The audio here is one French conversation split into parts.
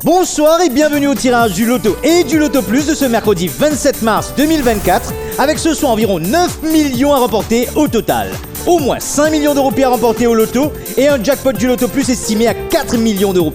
Bonsoir et bienvenue au tirage du Loto et du Loto Plus de ce mercredi 27 mars 2024 avec ce soir environ 9 millions à remporter au total. Au moins 5 millions d'euros à remporter au Loto et un jackpot du Loto Plus estimé à 4 millions d'euros.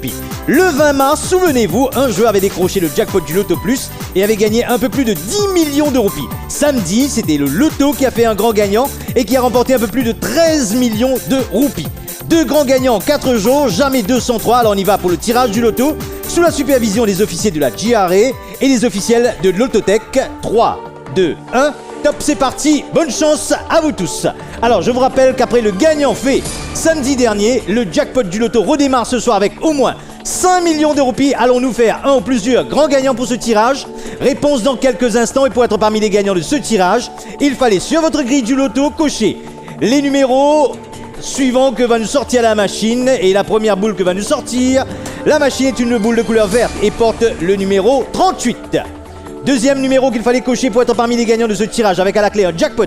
Le 20 mars, souvenez-vous, un joueur avait décroché le jackpot du Loto Plus et avait gagné un peu plus de 10 millions d'euros. Samedi, c'était le Loto qui a fait un grand gagnant et qui a remporté un peu plus de 13 millions de roupies. Deux grands gagnants en 4 jours, jamais 203, alors on y va pour le tirage du Loto, sous la supervision des officiers de la JRA et des officiels de l'Autotech. 3, 2, 1, top, c'est parti, bonne chance à vous tous. Alors je vous rappelle qu'après le gagnant fait samedi dernier, le jackpot du Loto redémarre ce soir avec au moins 5 millions d'euros. Allons-nous faire un ou plusieurs grands gagnants pour ce tirage? Réponse dans quelques instants, et pour être parmi les gagnants de ce tirage, il fallait sur votre grille du Loto cocher les numéros suivant que va nous sortir la machine. Et la première boule que va nous sortir la machine est une boule de couleur verte et porte le numéro 38. Deuxième numéro qu'il fallait cocher pour être parmi les gagnants de ce tirage avec à la clé un jackpot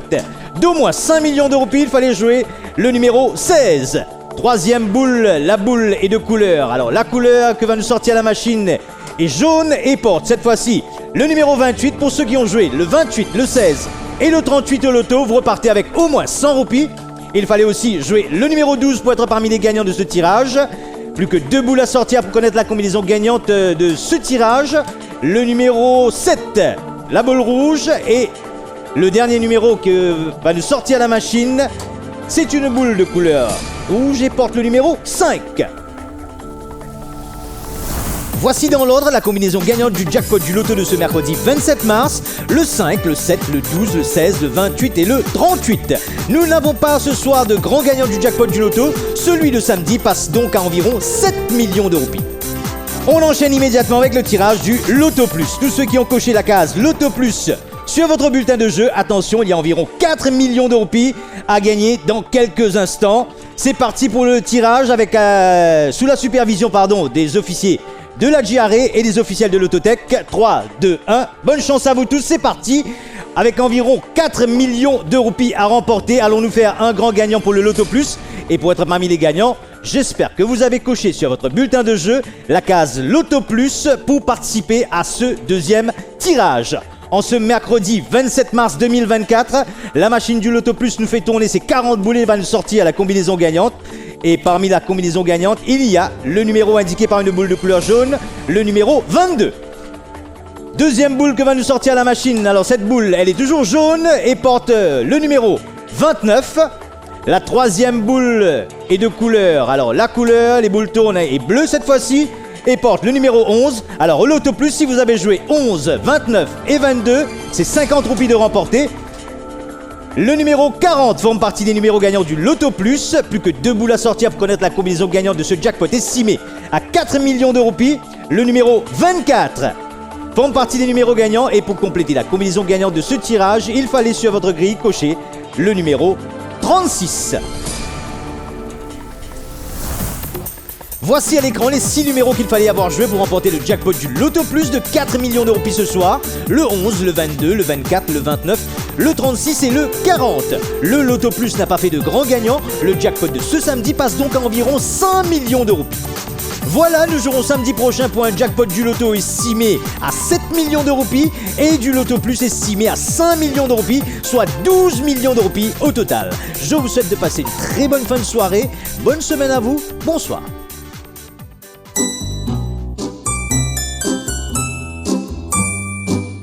d'au moins 5 millions d'euros, il fallait jouer le numéro 16. Troisième boule, la boule est de couleur. Alors la couleur que va nous sortir la machine est jaune et porte cette fois-ci le numéro 28. Pour ceux qui ont joué le 28, le 16 et le 38 au Loto, vous repartez avec au moins 100 roupies. Il fallait aussi jouer le numéro 12 pour être parmi les gagnants de ce tirage. Plus que 2 boules à sortir pour connaître la combinaison gagnante de ce tirage. Le numéro 7, la boule rouge. Et le dernier numéro que va nous sortir la machine, c'est une boule de couleur rouge et porte le numéro 5. Voici dans l'ordre la combinaison gagnante du jackpot du Loto de ce mercredi 27 mars. Le 5, le 7, le 12, le 16, le 28 et le 38. Nous n'avons pas ce soir de grand gagnant du jackpot du Loto. Celui de samedi passe donc à environ 7 millions d'euros. On enchaîne immédiatement avec le tirage du Loto Plus. Tous ceux qui ont coché la case Loto Plus sur votre bulletin de jeu, attention, il y a environ 4 millions d'euros à gagner dans quelques instants. C'est parti pour le tirage avec sous la supervision des officiers de la JRA et des officiels de l'Autotech. 3, 2, 1, bonne chance à vous tous, c'est parti. Avec environ 4 millions d'euros à remporter, allons-nous faire un grand gagnant pour le Loto Plus. Et pour être parmi les gagnants, j'espère que vous avez coché sur votre bulletin de jeu la case Loto Plus pour participer à ce deuxième tirage. En ce mercredi 27 mars 2024, la machine du Loto Plus nous fait tourner ses 40 boules et va nous sortir la combinaison gagnante. Et parmi la combinaison gagnante, il y a le numéro indiqué par une boule de couleur jaune, le numéro 22. Deuxième boule que va nous sortir la machine. Alors cette boule, elle est toujours jaune et porte le numéro 29. La troisième boule est de couleur. Alors la couleur, les boules tournent, est bleue cette fois-ci et porte le numéro 11. Alors au Loto Plus, si vous avez joué 11, 29 et 22, c'est 50 roupies de remporter. Le numéro 40 forme partie des numéros gagnants du Loto Plus. Plus que 2 boules à sortir pour connaître la combinaison gagnante de ce jackpot estimé à 4 millions d'euros. Le numéro 24 forme partie des numéros gagnants. Et pour compléter la combinaison gagnante de ce tirage, il fallait sur votre grille cocher le numéro 36. Voici à l'écran les 6 numéros qu'il fallait avoir joué pour remporter le jackpot du Loto Plus de 4 millions d'euros ce soir. Le 11, le 22, le 24, le 29, le 36 et le 40. Le Loto Plus n'a pas fait de grands gagnants. Le jackpot de ce samedi passe donc à environ 5 millions d'euros. Voilà, nous jouerons samedi prochain pour un jackpot du Loto estimé à 7 millions d'euros et du Loto Plus estimé à 5 millions d'euros, soit 12 millions d'euros au total. Je vous souhaite de passer une très bonne fin de soirée. Bonne semaine à vous. Bonsoir.